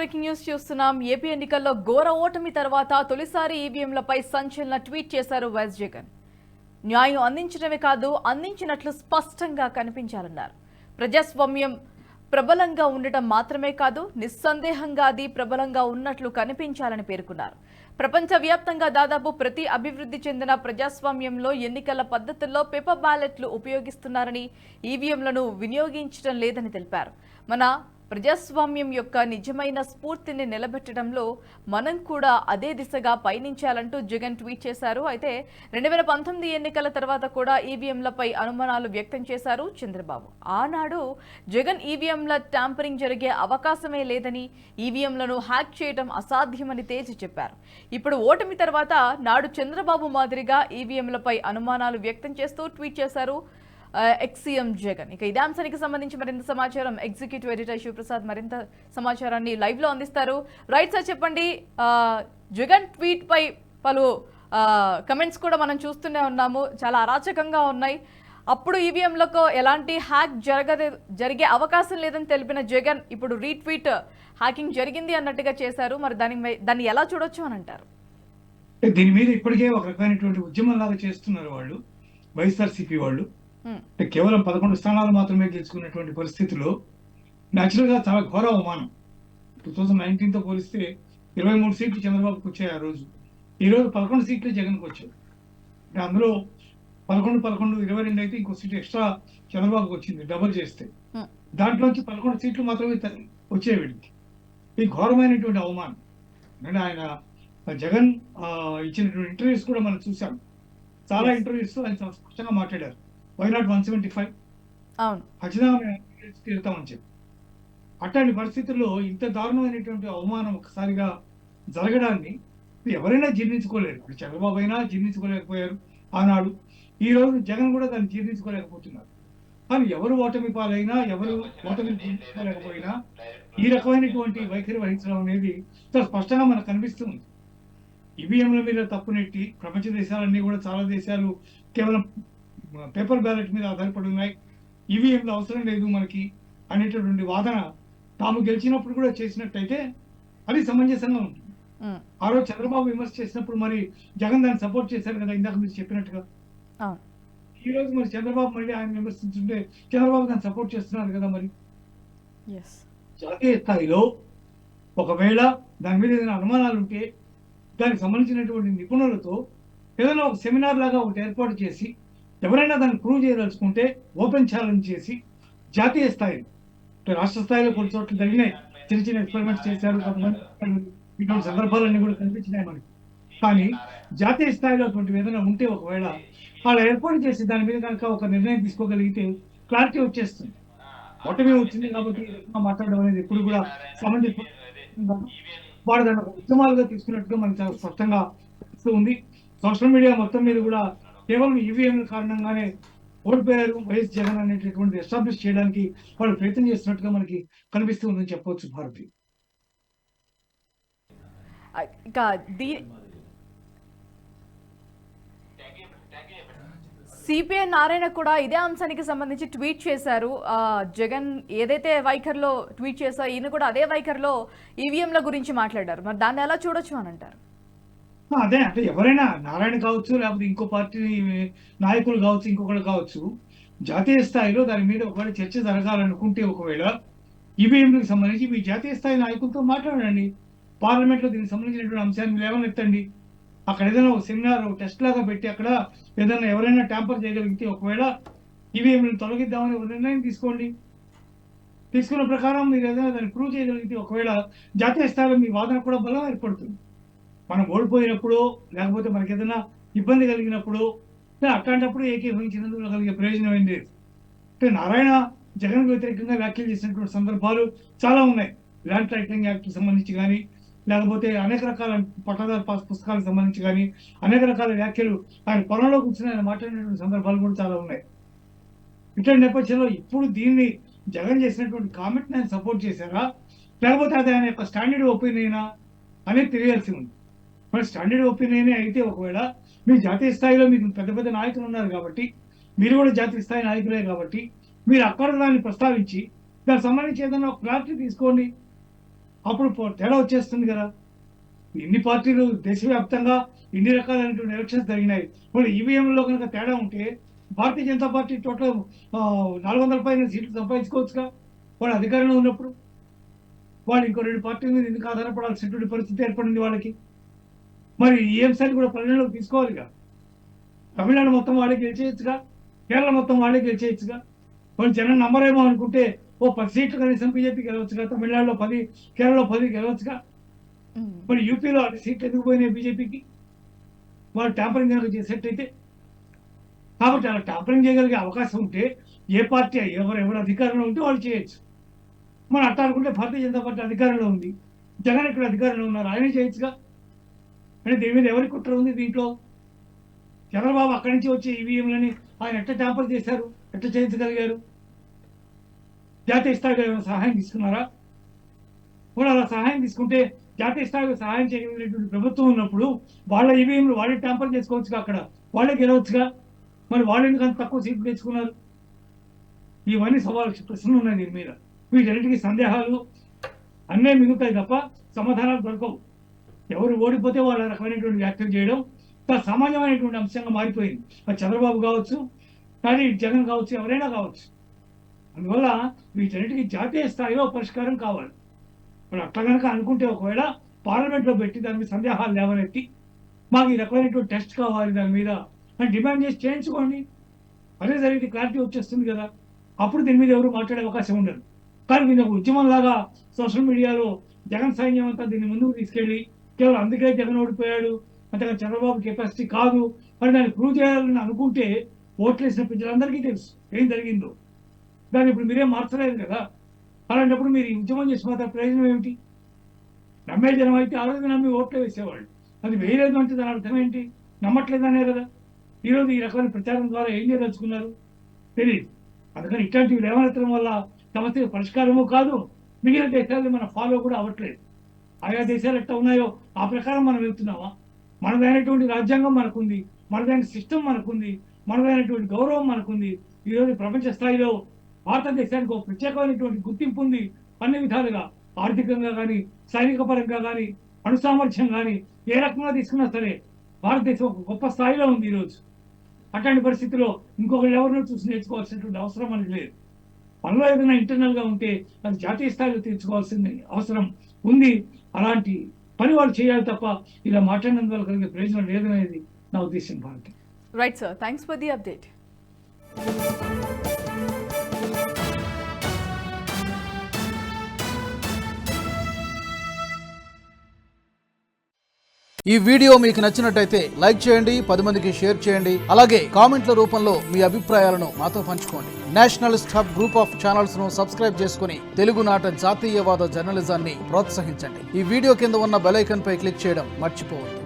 Breaking news చూస్తున్నాం. AP ఎన్నికల్లో ఘోర ఓటమి తర్వాత తొలిసారి ఈవీఎంలపై సంచలన ట్వీట్ చేశారు వైఎస్ జగన్. న్యాయం అందించడమే కాదు, అందించినట్లు స్పష్టంగా కనిపించాలన్నారు. ప్రజాస్వామ్యం ప్రబలంగా ఉండటం మాత్రమే కాదు, నిస్సందేహంగా అది ప్రబలంగా ఉన్నట్లు కనిపించాలని పేర్కొన్నారు. ప్రపంచవ్యాప్తంగా దాదాపు ప్రతి అభివృద్ధి చెందిన ప్రజాస్వామ్యంలో ఎన్నికల పద్ధతుల్లో పేపర్ బ్యాలెట్లు ఉపయోగిస్తున్నారని, ఈవీఎంలను వినియోగించడం లేదని తెలిపారు. మన ప్రజాస్వామ్యం యొక్క నిజమైన స్ఫూర్తిని నిలబెట్టడంలో మనం కూడా అదే దిశగా పయనించాలంటూ జగన్ ట్వీట్ చేశారు. అయితే 2019 ఎన్నికల తర్వాత కూడా ఈవీఎంలపై అనుమానాలు వ్యక్తం చేశారు చంద్రబాబు. ఆనాడు జగన్ ఈవీఎంల ట్యాంపరింగ్ జరిగే అవకాశమే లేదని, ఈవీఎంలను హ్యాక్ చేయడం అసాధ్యమని తేల్చి చెప్పారు. ఇప్పుడు ఓటమి తర్వాత నాడు చంద్రబాబు మాదిరిగా ఈవీఎంలపై అనుమానాలు వ్యక్తం చేస్తూ ట్వీట్ చేశారు ఎక్స్ సీఎం జగన్. ఇక ఇదే అంశానికి సంబంధించి మరింత సమాచారం ఎగ్జిక్యూటివ్ ఎడిటర్ శివప్రసాద్ మరింత సమాచారాన్ని లైవ్ లో అందిస్తారు. రైట్ సార్, చెప్పండి. జగన్ ట్వీట్ పై పలు కమెంట్స్ కూడా మనం చూస్తూనే ఉన్నాము, చాలా అరాచకంగా ఉన్నాయి. అప్పుడు ఈవీఎంలకు ఎలాంటి హ్యాక్ జరిగే అవకాశం లేదని తెలిపిన జగన్ ఇప్పుడు రీట్వీట్ హ్యాకింగ్ జరిగింది అన్నట్టుగా చేశారు. మరి దాన్ని ఎలా చూడొచ్చు అని అంటారు? దీని మీద ఇప్పటికే ఒక రకమైనటువంటి ఉద్యమం లాగా చేస్తున్నారు వాళ్ళు, వైఎస్ఆర్సీపీ వాళ్ళు. కేవలం 11 స్థానాలు మాత్రమే గెలుచుకున్నటువంటి పరిస్థితుల్లో న్యాచురల్ గా చాలా ఘోర అవమానం. 2019తో పోలిస్తే 23 సీట్లు చంద్రబాబుకి వచ్చాయి ఆ రోజు. ఈ రోజు 11 సీట్లు జగన్కి వచ్చాయి. అంటే అందులో 11, 22 అయితే ఇంకో సీట్ ఎక్స్ట్రా చంద్రబాబుకి వచ్చింది డబుల్ చేస్తే. దాంట్లోంచి 11 సీట్లు మాత్రమే వచ్చాయి వీడికి. ఈ ఘోరమైనటువంటి అవమానం. అంటే ఆయన జగన్ ఇచ్చినటువంటి ఇంటర్వ్యూస్ కూడా మనం చూసాం. చాలా ఇంటర్వ్యూస్ ఆయన స్పష్టంగా మాట్లాడారు. Why not 175? ఖచ్చితంగా తీరుతామని చెప్పి. అట్లాంటి పరిస్థితుల్లో ఇంత దారుణమైనటువంటి అవమానం ఒకసారిగా జరగడాన్ని ఎవరైనా జీర్ణించుకోలేరు. చంద్రబాబు అయినా జీర్ణించుకోలేకపోయారు ఆనాడు. ఈ రోజు జగన్ కూడా దాన్ని జీర్ణించుకోలేకపోతున్నారు. కానీ ఎవరు ఓటమి పాలైనా, ఎవరు ఓటమి జీర్ణించుకోలేకపోయినా ఈ రకమైనటువంటి వైఖరి వహించడం అనేది చాలా స్పష్టంగా మనకు కనిపిస్తుంది. ఈవీఎంల మీద తప్పునెట్టి ప్రపంచ దేశాలన్నీ కూడా, చాలా దేశాలు కేవలం పేపర్ బ్యాలెట్ మీద ఆధారపడి ఉన్నాయి, ఈవీఎంలు అవసరం లేదు మనకి అనేటటువంటి వాదన తాము గెలిచినప్పుడు కూడా చేసినట్టయితే అది సమంజసంగా ఉంటుంది. ఆ రోజు చంద్రబాబు విమర్శ చేసినప్పుడు మరి జగన్ దాన్ని సపోర్ట్ చేశారు కదా, ఇందాక మీరు చెప్పినట్టుగా. ఈ రోజు మరి చంద్రబాబు మళ్ళీ ఆయన విమర్శించుంటే చంద్రబాబు దాన్ని సపోర్ట్ చేస్తున్నారు కదా. మరి జాతీయ స్థాయిలో ఒకవేళ దాని మీద ఏదైనా అనుమానాలు ఉంటే దానికి సంబంధించినటువంటి నిపుణులతో ఏదైనా ఒక సెమినార్ లాగా ఒకటి ఏర్పాటు చేసి, ఎవరైనా దాన్ని ప్రూవ్ చేయదలుచుకుంటే ఓపెన్ ఛాలెంజ్ చేసి జాతీయ స్థాయిలో, రాష్ట్ర స్థాయిలో కొన్ని చోట్ల జరిగినాయి, చిన్న చిన్న ఎక్స్పెరిమెంట్స్ చేశారు, ఇటువంటి సందర్భాలన్నీ కూడా కనిపించినాయి మనకి. కానీ జాతీయ స్థాయిలో అటువంటి ఏదైనా ఉంటే ఒకవేళ వాళ్ళు ఏర్పాటు చేసి దాని మీద కనుక ఒక నిర్ణయం తీసుకోగలిగితే క్లారిటీ వచ్చేస్తుంది. ఓటమి వచ్చింది కాబట్టి మాట్లాడడం అనేది ఎప్పుడు కూడా సమంజసం. వాడు దాన్ని ఉద్యమాలుగా తీసుకున్నట్టుగా మనకు చాలా స్పష్టంగా తెలుస్తూ ఉంది. సోషల్ మీడియా మొత్తం మీద కూడా కేవలం ఈవీఎంల కారణంగానే ఓడిపోయారు వైఎస్ జగన్ అనేటటువంటి ఎస్టాబ్లిష్ చేయడానికి వాళ్ళు ప్రయత్నం చేస్తున్నట్టుగా మనకి కనిపిస్తూ ఉందని చెప్పవచ్చు. భారతి సిపిఐ నారాయణ కూడా ఇదే అంశానికి సంబంధించి ట్వీట్ చేశారు. జగన్ ఏదైతే వైఖరిలో ట్వీట్ చేశారో ఈయన కూడా అదే వైఖరిలో ఈవీఎంల గురించి మాట్లాడారు. మరి దాన్ని ఎలా చూడొచ్చు అని అంటారు? అదే, అంటే ఎవరైనా, నారాయణ కావచ్చు, లేకపోతే ఇంకో పార్టీ నాయకులు కావచ్చు, ఇంకొకరు కావచ్చు, జాతీయ స్థాయిలో దాని మీద ఒకవేళ చర్చ జరగాలనుకుంటే ఒకవేళ ఈవీఎంలకు సంబంధించి మీ జాతీయ స్థాయి నాయకులతో మాట్లాడండి. పార్లమెంట్ లో దీనికి సంబంధించినటువంటి అంశాన్ని లేవనెత్తండి. అక్కడ ఏదైనా ఒక సెమినార్, ఒక టెస్ట్ లాగా పెట్టి అక్కడ ఏదైనా ఎవరైనా ట్యాంపర్ చేయగలిగితే ఒకవేళ ఈవీఎంలను తొలగిద్దామని ఒక నిర్ణయం తీసుకోండి. తీసుకున్న ప్రకారం మీరు ఏదైనా దాన్ని ప్రూవ్ చేయగలిగితే ఒకవేళ జాతీయ స్థాయిలో మీ వాదన కూడా బలం ఏర్పడుతుంది. మనం ఓడిపోయినప్పుడు, లేకపోతే మనకి ఏదైనా ఇబ్బంది కలిగినప్పుడు, అట్లాంటప్పుడు ఏకీభవించినందుకు కలిగే ప్రయోజనం ఏంటి? అంటే నారాయణ జగన్ వ్యతిరేకంగా వ్యాఖ్యలు చేసినటువంటి సందర్భాలు చాలా ఉన్నాయి. ల్యాండ్ టైటిలింగ్ యాక్ట్కి సంబంధించి కానీ, లేకపోతే అనేక రకాల పట్టాదారు పాస్ పుస్తకాలకు సంబంధించి కానీ అనేక రకాల వ్యాఖ్యలు ఆయన పొలంలో కూర్చొని ఆయన మాట్లాడినటువంటి సందర్భాలు కూడా చాలా ఉన్నాయి. ఇట్లాంటి నేపథ్యంలో ఇప్పుడు దీన్ని జగన్ చేసినటువంటి కామెంట్ని ఆయన సపోర్ట్ చేశారా, లేకపోతే అది ఆయన యొక్క స్టాండర్డ్ ఒపీనియనా అనేది తెలియాల్సి ఉంది. మరి స్టాండర్డ్ ఒపీనియన్ అయితే ఒకవేళ మీ జాతీయ స్థాయిలో మీకు పెద్ద పెద్ద నాయకులు ఉన్నారు కాబట్టి, మీరు కూడా జాతీయ స్థాయి నాయకులే కాబట్టి, మీరు అక్కడ దాన్ని ప్రస్తావించి దానికి సంబంధించి ఏదైనా ఒక క్లారిటీ తీసుకోండి. అప్పుడు తేడా వచ్చేస్తుంది కదా. ఇన్ని పార్టీలు దేశవ్యాప్తంగా ఇన్ని రకాలైనటువంటి ఎలక్షన్స్ జరిగినాయి. ఇప్పుడు ఈవీఎంలో కనుక తేడా ఉంటే భారతీయ జనతా పార్టీ టోటల్ 400 పైన సీట్లు సంపాదించుకోవచ్చుగా వాళ్ళు అధికారంలో ఉన్నప్పుడు. వాళ్ళు ఇంకో 2 పార్టీల మీద ఎందుకు ఆధారపడాల్సినటువంటి పరిస్థితి ఏర్పడింది వాళ్ళకి. మరి ఈ అంశాన్ని కూడా పరిగణలోకి తీసుకోవాలిగా. తమిళనాడు మొత్తం వాళ్ళే గెలిచేయచ్చుగా, కేరళ మొత్తం వాళ్ళే గెలిచేయచ్చుగా. వాళ్ళు జనం నమ్మరేమో అనుకుంటే 10 సీట్లు కనీసం బీజేపీ గెలవచ్చుగా, తమిళనాడులో 10, కేరళలో 10 గెలవచ్చుగా. మరి యూపీలో 6 సీట్లు ఎందుకు పోయినాయి బీజేపీకి? వాళ్ళు ట్యాంపరింగ్ కనుక చేసేటైతే. కాబట్టి అలా ట్యాంపరింగ్ చేయగలిగే అవకాశం ఉంటే ఏ పార్టీ ఎవరు అధికారంలో ఉంటే వాళ్ళు చేయొచ్చు. మనం అట్లా అనుకుంటే భారతీయ జనతా పార్టీ అధికారంలో ఉంది, జగన్ ఇక్కడ అధికారంలో ఉన్నారు, ఆయనే చేయొచ్చుగా. అంటే దీని మీద ఎవరి కుట్ర ఉంది దీంట్లో? చంద్రబాబు అక్కడి నుంచి వచ్చే ఈవీఎంలని ఆయన ఎట్లా ట్యాంపర్ చేశారు, ఎట్లా చేయించగలిగారు? జాతీయ స్థాయిలో ఏమైనా సహాయం తీసుకున్నారా? కూడా అలా సహాయం తీసుకుంటే జాతీయ స్థాయిలో సహాయం చేయగలిగినటువంటి ప్రభుత్వం ఉన్నప్పుడు వాళ్ళ ఈవీఎంలు వాళ్ళే ట్యాంపర్ చేసుకోవచ్చుగా, అక్కడ వాళ్ళే గెలవచ్చుగా. మరి వాళ్ళు ఎందుకంత తక్కువ సీట్లు తెచ్చుకున్నారు? ఇవన్నీ ప్రశ్నలు ఉన్నాయి దీని మీద. వీటన్నిటికీ సందేహాలు అన్నీ మిగులుతాయి తప్ప సమాధానాలు దొరకవు. ఎవరు ఓడిపోతే వాళ్ళ రకమైనటువంటి వ్యాఖ్యలు చేయడం సామాన్యమైనటువంటి అంశంగా మారిపోయింది. అది చంద్రబాబు కావచ్చు, కానీ జగన్ కావచ్చు, ఎవరైనా కావచ్చు. అందువల్ల వీటన్నిటికీ జాతీయ స్థాయిలో పరిష్కారం కావాలి. ఇప్పుడు అట్లా కనుక అనుకుంటే ఒకవేళ పార్లమెంట్లో పెట్టి దాని మీద సందేహాలు లేవనెత్తి మాకు ఈ రకమైనటువంటి టెస్ట్ కావాలి దాని మీద అని డిమాండ్ చేసి చేయించుకోండి. అదే జరిగితే క్లారిటీ వచ్చేస్తుంది కదా. అప్పుడు దీని మీద ఎవరు మాట్లాడే అవకాశం ఉండదు. కానీ దీని ఒక ఉద్యమంలాగా సోషల్ మీడియాలో జగన్ సైన్యం అంతా దీన్ని ముందుకు తీసుకెళ్ళి కేవలం అందుకే జగన్ ఓడిపోయాడు, అంతగా చంద్రబాబు కెపాసిటీ కాదు మరి దాన్ని ప్రూవ్ చేయాలని అనుకుంటే ఓట్లేసిన ప్రజలందరికీ తెలుసు ఏం జరిగిందో. దాన్ని ఇప్పుడు మీరేం మార్చలేదు కదా. అలాంటప్పుడు మీరు ఉద్యమం చేసి మాత్రం ప్రయోజనం ఏమిటి? నమ్మే జనం అయితే ఆ రోజు నమ్మి ఓట్లు వేసేవాళ్ళు. అది వేయలేదు అంటే దాని అర్థం ఏంటి? నమ్మట్లేదనే కదా. ఈరోజు ఈ రకమైన ప్రచారం ద్వారా ఏం చేయదలుచుకున్నారు తెలియదు. అందుకని ఇట్లాంటివి లేవనెత్తడం వల్ల సమస్య పరిష్కారమూ కాదు, మిగిలిన దేశాలు మన ఫాలో కూడా అవ్వట్లేదు. ఆయా దేశాలు ఎట్లా ఉన్నాయో ఆ ప్రకారం మనం వెళ్తున్నామా? మనదైనటువంటి రాజ్యాంగం మనకుంది, మనదైన సిస్టమ్ మనకుంది, మనదైనటువంటి గౌరవం మనకుంది. ఈరోజు ప్రపంచ స్థాయిలో భారతదేశానికి ఒక ప్రత్యేకమైనటువంటి గుర్తింపు ఉంది. అన్ని విధాలుగా ఆర్థికంగా కానీ, సైనిక పరంగా కానీ, అణు సామర్థ్యం కానీ ఏ రకంగా తీసుకున్నా సరే భారతదేశం ఒక గొప్ప స్థాయిలో ఉంది ఈరోజు. అట్లాంటి పరిస్థితిలో ఇంకొకరు ఎవరినో చూసి నేర్చుకోవాల్సినటువంటి అవసరం మనకి లేదు. మనలో ఏదైనా ఇంటర్నల్ గా ఉంటే అది జాతీయ స్థాయిలో తీర్చుకోవాల్సిన అవసరం ఉంది. అలాంటి పని వాళ్ళు చేయాలి తప్ప ఇలా మాట్లాడినందువల్ల కలిగే ప్రయోజనం లేదనేది నా ఉద్దేశం. Bharati. Right sir, thanks for the update. ఈ వీడియో మీకు నచ్చినట్టయితే లైక్ చేయండి, 10 మందికి షేర్ చేయండి. అలాగే కామెంట్ల రూపంలో మీ అభిప్రాయాలను మాతో పంచుకోండి. Nationalist hub group of channels ను సబ్స్క్రైబ్ చేసుకుని తెలుగునాట జాతీయవాద జర్నలిజాన్ని ప్రోత్సహించండి. ఈ వీడియో కింద ఉన్న బెల్ ఐకాన్ పై క్లిక్ చేయడం మర్చిపోవద్దు.